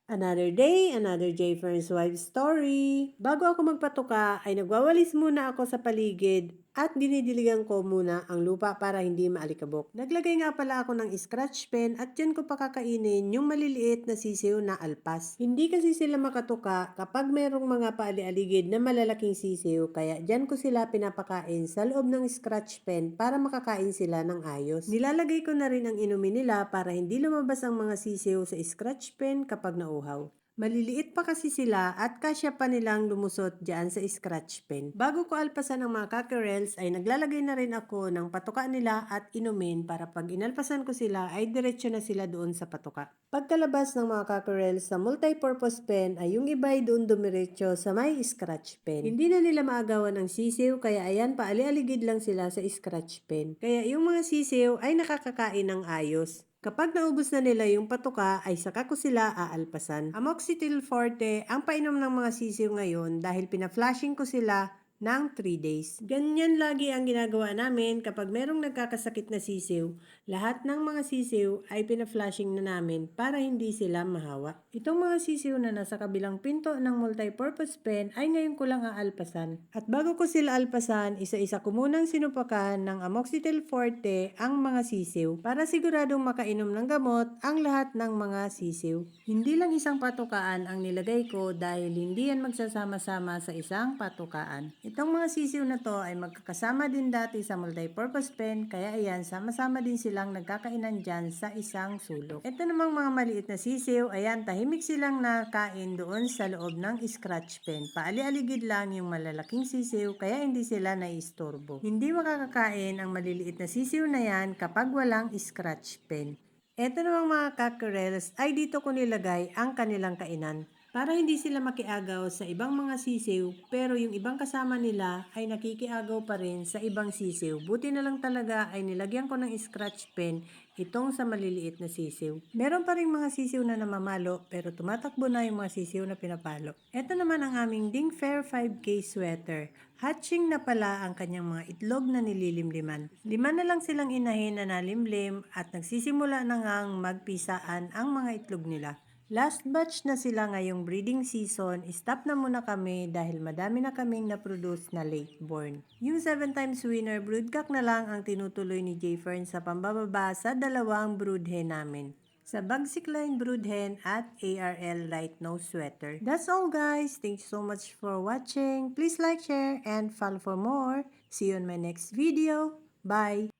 Another day, another J Ferns Wife story. Bago ako magpatuka ay nagwawalis muna ako sa paligid at dinidiligan ko muna ang lupa para hindi maalikabok. Naglagay nga pala ako ng scratch pen at dyan ko pakakainin yung maliliit na sisiw na alpas. Hindi kasi sila makatuka kapag merong mga paali-aligid na malalaking sisiw kaya dyan ko sila pinapakain sa loob ng scratch pen para makakain sila ng ayos. Nilalagay ko na rin ang inumin nila para hindi lumabas ang mga sisiw sa scratch pen kapag nauuhaw. Maliliit pa kasi sila at kasya pa nilang lumusot dyan sa scratch pen. Bago ko alpasan ang mga cockerels ay naglalagay na rin ako ng patuka nila at inumin para pag inalpasan ko sila ay diretso na sila doon sa patuka. Pagkalabas ng mga cockerels sa multi-purpose pen ay yung iba ay doon dumiretso sa may scratch pen. Hindi na nila maagawan ang sisiw kaya ayan paali-aligid lang sila sa scratch pen. Kaya yung mga sisiw ay nakakakain ng ayos. Kapag naubos na nila yung patuka ay saka ko sila aalpasan. Amoxicillin Forte ang painom ng mga sisiw ngayon dahil pina-flushing ko sila ng 3 days. Ganyan lagi ang ginagawa namin kapag merong nagkakasakit na sisiw. Lahat ng mga sisiw ay pina-flushing na namin para hindi sila mahawa. Itong mga sisiw na nasa kabilang pinto ng multi-purpose pen ay ngayon ko lang aalpasan. At bago ko sila alpasan, isa-isa ko munang sinupakan ng Amoxicillin Forte ang mga sisiw para siguradong makainom ng gamot ang lahat ng mga sisiw. Hindi lang isang patukaan ang nilagay ko dahil hindi yan magsasama-sama sa isang patukaan. Itong mga sisiw na to ay magkakasama din dati sa multi-purpose pen kaya ayan sama-sama din silang nagkakainan dyan sa isang sulok. Ito namang mga maliit na sisiw, ayan tahimik silang nakain doon sa loob ng scratch pen. Paali-aligid lang yung malalaking sisiw kaya hindi sila naiistorbo. Hindi makakakain ang maliliit na sisiw na yan kapag walang scratch pen. Ito namang mga cockerels ay dito ko nilagay ang kanilang kainan. Para hindi sila makiagaw sa ibang mga sisiw, pero yung ibang kasama nila ay nakikiagaw pa rin sa ibang sisiw. Buti na lang talaga ay nilagyan ko ng scratch pen itong sa maliliit na sisiw. Meron pa rin mga sisiw na namamalo, pero tumatakbo na yung mga sisiw na pinapalo. Ito naman ang aming Ding Fair 5K sweater. Hatching na pala ang kanyang mga itlog na nililimliman. 5 na lang silang inahin na nalimlim at nagsisimula na ngang magpisaan ang mga itlog nila. Last batch na sila ngayong breeding season, stop na muna kami dahil madami na kaming na-produce na late born. Yung 7 times winner broodcock na lang ang tinutuloy ni J Fern sa pambababa sa dalawang broodhen namin. Sa Bagsik Line broodhen at ARL light nose sweater. That's all guys. Thank you so much for watching. Please like, share, and follow for more. See you on my next video. Bye!